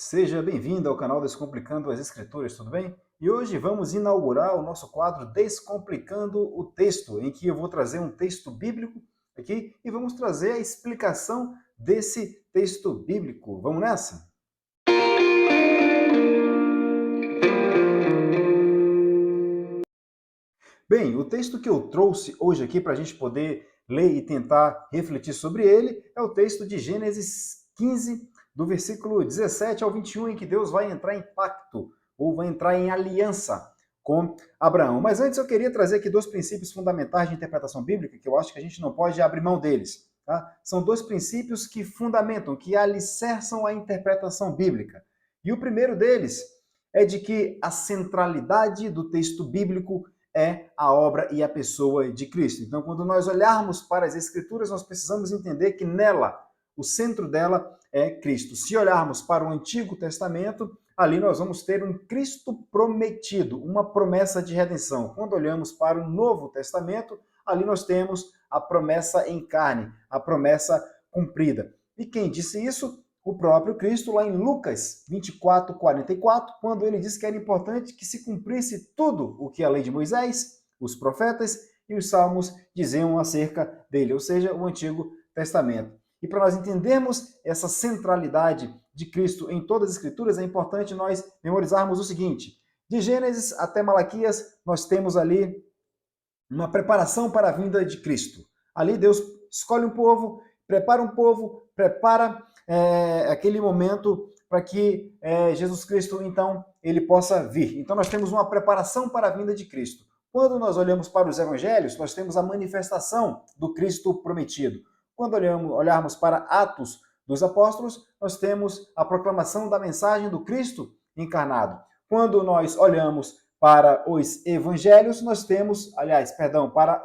Seja bem-vindo ao canal Descomplicando as Escrituras, tudo bem? E hoje vamos inaugurar o nosso quadro Descomplicando o Texto, em que eu vou trazer um texto bíblico aqui e vamos trazer a explicação desse texto bíblico. Vamos nessa? Bem, o texto que eu trouxe hoje aqui para a gente poder ler e tentar refletir sobre ele é o texto de Gênesis 15, do versículo 17 ao 21, em que Deus vai entrar em pacto, ou vai entrar em aliança com Abraão. Mas antes eu queria trazer aqui dois princípios fundamentais de interpretação bíblica, que eu acho que a gente não pode abrir mão deles. Tá? São dois princípios que fundamentam, que alicerçam a interpretação bíblica. E o primeiro deles é de que a centralidade do texto bíblico é a obra e a pessoa de Cristo. Então, quando nós olharmos para as Escrituras, nós precisamos entender que nela, o centro dela é Cristo. Se olharmos para o Antigo Testamento, ali nós vamos ter um Cristo prometido, uma promessa de redenção. Quando olhamos para o Novo Testamento, ali nós temos a promessa em carne, a promessa cumprida. E quem disse isso? O próprio Cristo, lá em Lucas 24, 44, quando ele disse que era importante que se cumprisse tudo o que a lei de Moisés, os profetas e os salmos diziam acerca dele, ou seja, o Antigo Testamento. E para nós entendermos essa centralidade de Cristo em todas as Escrituras, é importante nós memorizarmos o seguinte: de Gênesis até Malaquias, nós temos ali uma preparação para a vinda de Cristo. Ali Deus escolhe um povo, prepara aquele momento para que Jesus Cristo, então, ele possa vir. Então, nós temos uma preparação para a vinda de Cristo. Quando nós olhamos para os evangelhos, nós temos a manifestação do Cristo prometido. Quando olharmos para Atos dos Apóstolos, nós temos a proclamação da mensagem do Cristo encarnado. Quando nós olhamos para os evangelhos, nós temos, para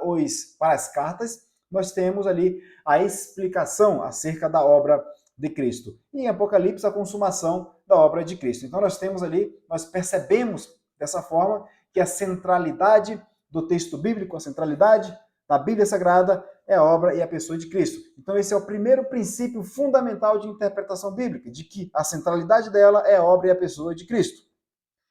as cartas, nós temos ali a explicação acerca da obra de Cristo. E em Apocalipse, a consumação da obra de Cristo. Então nós temos ali, nós percebemos dessa forma que a centralidade do texto bíblico, a centralidade da Bíblia Sagrada é a obra e a pessoa de Cristo. Então esse é o primeiro princípio fundamental de interpretação bíblica, de que a centralidade dela é a obra e a pessoa de Cristo.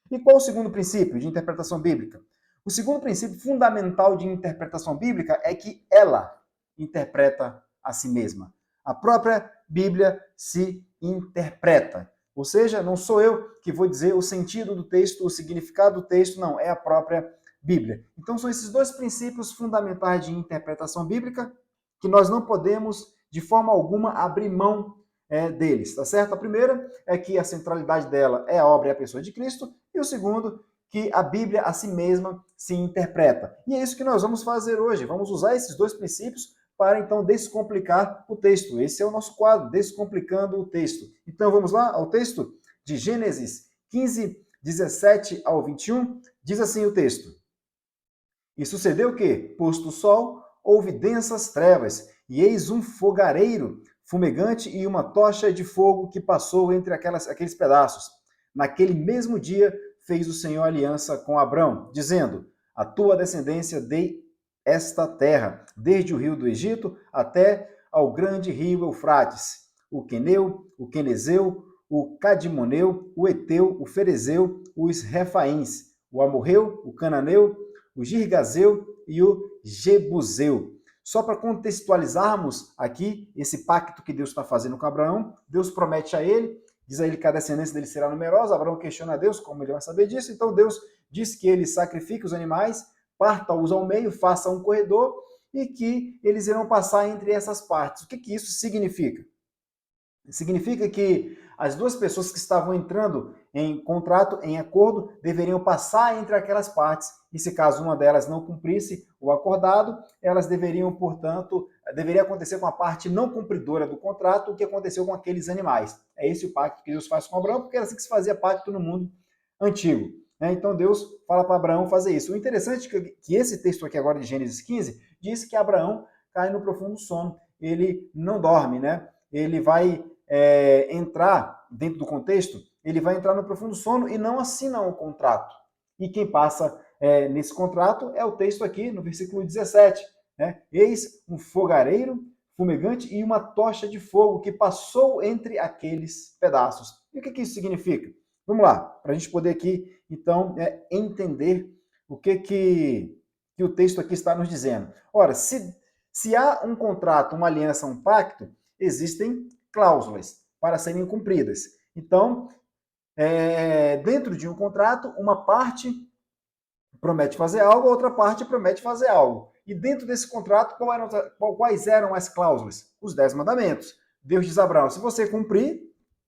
E qual o segundo princípio de interpretação bíblica? O segundo princípio fundamental de interpretação bíblica é que ela interpreta a si mesma. A própria Bíblia se interpreta. Ou seja, não sou eu que vou dizer o sentido do texto, o significado do texto, não, é a própria Bíblia. Então são esses dois princípios fundamentais de interpretação bíblica que nós não podemos, de forma alguma, abrir mão deles, tá certo? A primeira é que a centralidade dela é a obra e a pessoa de Cristo, e o segundo, que a Bíblia a si mesma se interpreta. E é isso que nós vamos fazer hoje. Vamos usar esses dois princípios para, então, descomplicar o texto. Esse é o nosso quadro, Descomplicando o Texto. Então, vamos lá ao texto de Gênesis 15, 17 ao 21. Diz assim o texto: E sucedeu que, posto o sol, houve densas trevas, e eis um fogareiro fumegante e uma tocha de fogo que passou entre aqueles pedaços. Naquele mesmo dia fez o Senhor aliança com Abrão, dizendo: A tua descendência dei esta terra, desde o rio do Egito até ao grande rio Eufrates, o Queneu, o Quenezeu, o Cadimoneu, o Eteu, o Ferezeu, os Refaíns, o Amorreu, o Cananeu, o Girgazeu e o Jebuseu. Só para contextualizarmos aqui esse pacto que Deus está fazendo com Abraão, Deus promete a ele, diz a ele que a descendência dele será numerosa. Abraão questiona a Deus, como ele vai saber disso? Então Deus diz que ele sacrifique os animais, parta-os ao meio, faça um corredor e que eles irão passar entre essas partes. O que isso significa? Significa que as duas pessoas que estavam entrando em contrato, em acordo, deveriam passar entre aquelas partes, e se caso uma delas não cumprisse o acordado, elas deveriam, portanto, deveria acontecer com a parte não cumpridora do contrato o que aconteceu com aqueles animais. É esse o pacto que Deus faz com Abraão, porque era assim que se fazia pacto no mundo antigo. Então Deus fala para Abraão fazer isso. O interessante é que esse texto aqui agora de Gênesis 15 diz que Abraão cai no profundo sono. Ele não dorme, né? Ele vai entrar dentro do contexto, ele vai entrar no profundo sono e não assina um contrato. E quem passa nesse contrato é o texto aqui no versículo 17. Né? Eis um fogareiro fumegante e uma tocha de fogo que passou entre aqueles pedaços. E o que isso significa? Vamos lá, para a gente poder aqui, então, entender o que o texto aqui está nos dizendo. Ora, se há um contrato, uma aliança, um pacto, existem cláusulas para serem cumpridas. Então, dentro de um contrato, uma parte promete fazer algo, a outra parte promete fazer algo. E dentro desse contrato, quais eram as cláusulas? Os 10 mandamentos. Deus diz a Abraão, se você cumprir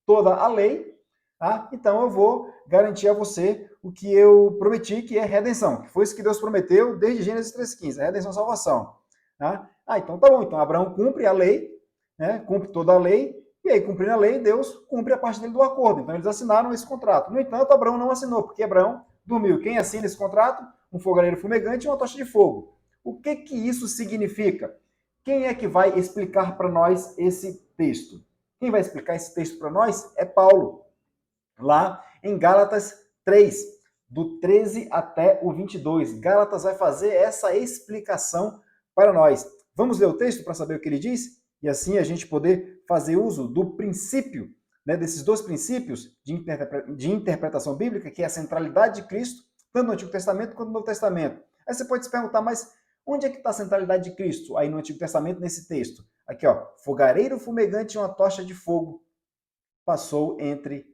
toda a lei, tá? Então eu vou garantir a você o que eu prometi, que é redenção. Que foi isso que Deus prometeu desde Gênesis 3,15, a redenção e salvação. Tá? Então tá bom, então Abraão cumpre a lei, né? Cumpre toda a lei, e aí, cumprindo a lei, Deus cumpre a parte dele do acordo. Então eles assinaram esse contrato. No entanto, Abraão não assinou, porque Abraão dormiu. Quem assina esse contrato? Um fogareiro fumegante e uma tocha de fogo. O que isso significa? Quem é que vai explicar para nós esse texto? Quem vai explicar esse texto para nós é Paulo, lá em Gálatas 3, do 13 até o 22. Gálatas vai fazer essa explicação para nós. Vamos ler o texto para saber o que ele diz? E assim a gente poder fazer uso do princípio, né, desses dois princípios de interpretação bíblica, que é a centralidade de Cristo, tanto no Antigo Testamento quanto no Novo Testamento. Aí você pode se perguntar, mas onde é que está a centralidade de Cristo aí no Antigo Testamento, nesse texto? Aqui, ó, fogareiro fumegante e uma tocha de fogo passou entre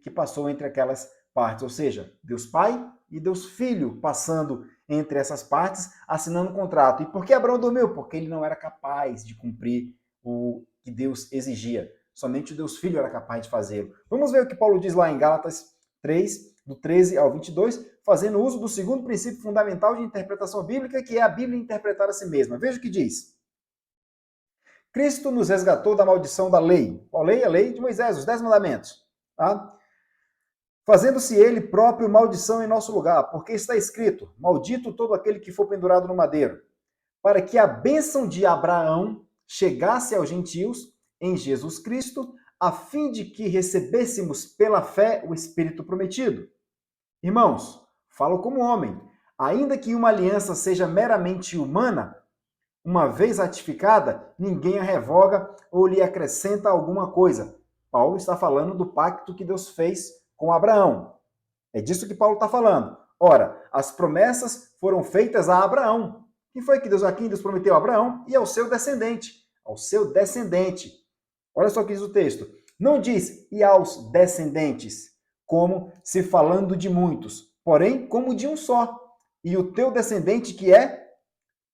aquelas partes, ou seja, Deus Pai e Deus Filho passando entre essas partes, assinando um contrato. E por que Abraão dormiu? Porque ele não era capaz de cumprir o que Deus exigia. Somente o Deus Filho era capaz de fazê-lo. Vamos ver o que Paulo diz lá em Gálatas 3, do 13 ao 22, fazendo uso do segundo princípio fundamental de interpretação bíblica, que é a Bíblia interpretar a si mesma. Veja o que diz. Cristo nos resgatou da maldição da lei. Qual lei? A lei de Moisés, os 10 mandamentos. Tá? Fazendo-se ele próprio maldição em nosso lugar, porque está escrito, maldito todo aquele que for pendurado no madeiro, para que a bênção de Abraão chegasse aos gentios em Jesus Cristo, a fim de que recebêssemos pela fé o Espírito prometido. Irmãos, falo como homem, ainda que uma aliança seja meramente humana, uma vez ratificada, ninguém a revoga ou lhe acrescenta alguma coisa. Paulo está falando do pacto que Deus fez com Abraão. É disso que Paulo está falando. Ora, as promessas foram feitas a Abraão. Quem foi que Deus prometeu a Abraão? E ao seu descendente. Ao seu descendente. Olha só o que diz o texto. Não diz e aos descendentes, como se falando de muitos, porém como de um só. E o teu descendente que é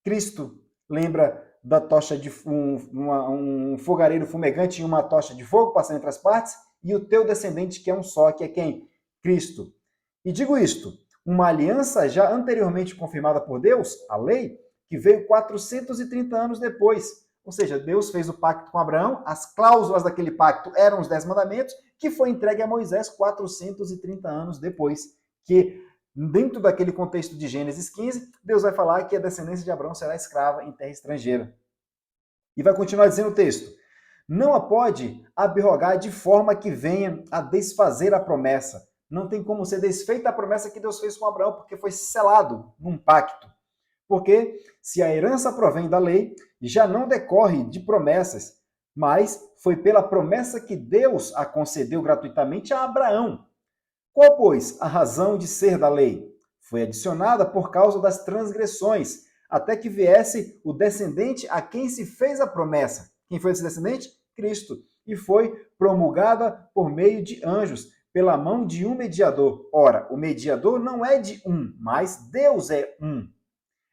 Cristo. Lembra da tocha de um fogareiro fumegante e uma tocha de fogo passando entre as partes? E o teu descendente que é um só, que é quem? Cristo. E digo isto, uma aliança já anteriormente confirmada por Deus, a lei, que veio 430 anos depois. Ou seja, Deus fez o pacto com Abraão, as cláusulas daquele pacto eram os 10 mandamentos, que foi entregue a Moisés 430 anos depois, que dentro daquele contexto de Gênesis 15, Deus vai falar que a descendência de Abraão será escrava em terra estrangeira. E vai continuar dizendo o texto, não a pode abrogar de forma que venha a desfazer a promessa. Não tem como ser desfeita a promessa que Deus fez com Abraão, porque foi selado num pacto. Porque se a herança provém da lei, já não decorre de promessas, mas foi pela promessa que Deus a concedeu gratuitamente a Abraão. Qual, pois, a razão de ser da lei? Foi adicionada por causa das transgressões, até que viesse o descendente a quem se fez a promessa. Quem foi esse descendente? Cristo. E foi promulgada por meio de anjos, pela mão de um mediador. Ora, o mediador não é de um, mas Deus é um.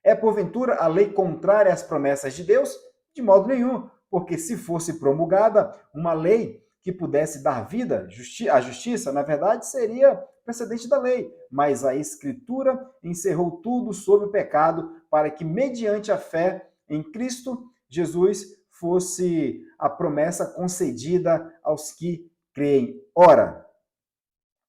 É, porventura, a lei contrária às promessas de Deus? De modo nenhum, porque se fosse promulgada uma lei que pudesse dar vida à justiça, na verdade, seria precedente da lei. Mas a Escritura encerrou tudo sob o pecado, para que, mediante a fé em Cristo Jesus, fosse a promessa concedida aos que creem. Ora,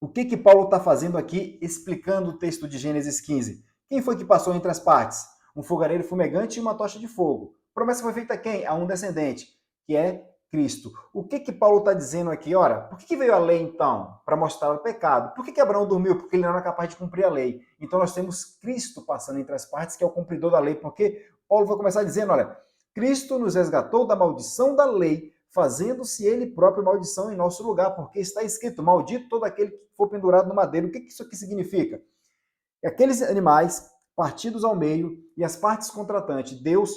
o que Paulo está fazendo aqui, explicando o texto de Gênesis 15? Quem foi que passou entre as partes? Um fogareiro fumegante e uma tocha de fogo. A promessa foi feita a quem? A um descendente, que é Cristo. O que Paulo está dizendo aqui? Ora, por que veio a lei então? Para mostrar o pecado. Por que Abraão dormiu? Porque ele não era capaz de cumprir a lei. Então nós temos Cristo passando entre as partes, que é o cumpridor da lei. Porque Paulo vai começar dizendo, olha, Cristo nos resgatou da maldição da lei, fazendo-se ele próprio maldição em nosso lugar, porque está escrito, maldito todo aquele que for pendurado no madeiro. O que isso aqui significa? Aqueles animais partidos ao meio e as partes contratantes, Deus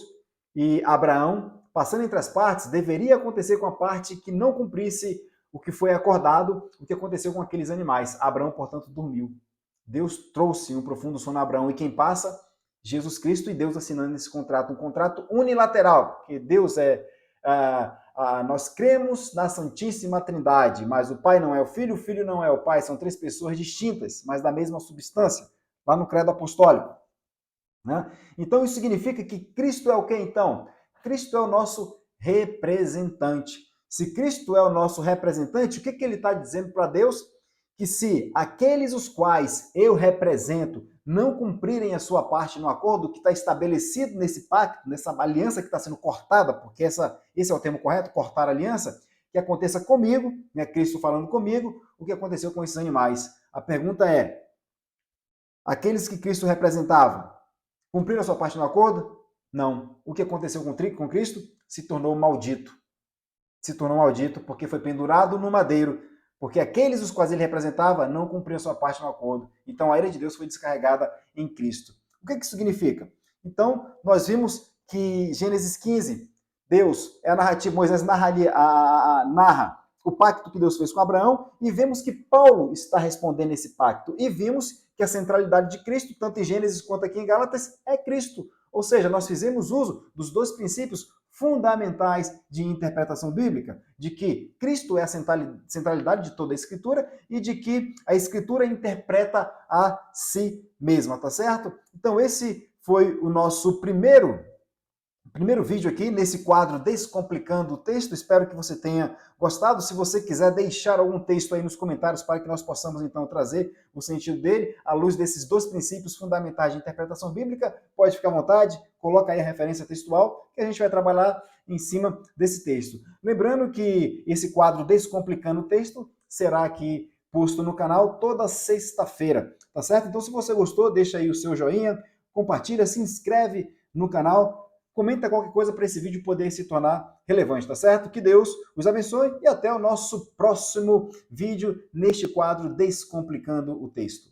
e Abraão, passando entre as partes, deveria acontecer com a parte que não cumprisse o que foi acordado, o que aconteceu com aqueles animais. Abraão, portanto, dormiu. Deus trouxe um profundo sono a Abraão, e quem passa? Jesus Cristo, e Deus assinando esse contrato, um contrato unilateral, porque Deus nós cremos na Santíssima Trindade, mas o Pai não é o Filho não é o Pai, são três pessoas distintas, mas da mesma substância, lá no Credo Apostólico. Né? Então isso significa que Cristo é o que então? Cristo é o nosso representante. Se Cristo é o nosso representante, o que ele está dizendo para Deus? Que se aqueles os quais eu represento não cumprirem a sua parte no acordo que está estabelecido nesse pacto, nessa aliança que está sendo cortada, porque esse é o termo correto, cortar a aliança, que aconteça comigo, né, Cristo falando comigo, o que aconteceu com esses animais. A pergunta é, aqueles que Cristo representava, cumpriram a sua parte no acordo? Não. O que aconteceu com Cristo? Se tornou maldito. Se tornou maldito porque foi pendurado no madeiro, porque aqueles os quais ele representava não cumpriram a sua parte no acordo. Então a ira de Deus foi descarregada em Cristo. O que isso significa? Então nós vimos que Gênesis 15, Deus, é a narrativa, Moisés narra o pacto que Deus fez com Abraão, e vemos que Paulo está respondendo esse pacto. E vimos que a centralidade de Cristo, tanto em Gênesis quanto aqui em Gálatas, é Cristo. Ou seja, nós fizemos uso dos dois princípios fundamentais de interpretação bíblica, de que Cristo é a centralidade de toda a Escritura e de que a Escritura interpreta a si mesma, tá certo? Então esse foi o nosso primeiro vídeo aqui nesse quadro Descomplicando o Texto. Espero que você tenha gostado. Se você quiser deixar algum texto aí nos comentários para que nós possamos então trazer o sentido dele à luz desses dois princípios fundamentais de interpretação bíblica, pode ficar à vontade, coloca aí a referência textual que a gente vai trabalhar em cima desse texto. Lembrando que esse quadro Descomplicando o Texto será aqui posto no canal toda sexta-feira, tá certo? Então se você gostou, deixa aí o seu joinha, compartilha, se inscreve no canal, comenta qualquer coisa para esse vídeo poder se tornar relevante, tá certo? Que Deus os abençoe e até o nosso próximo vídeo neste quadro Descomplicando o Texto.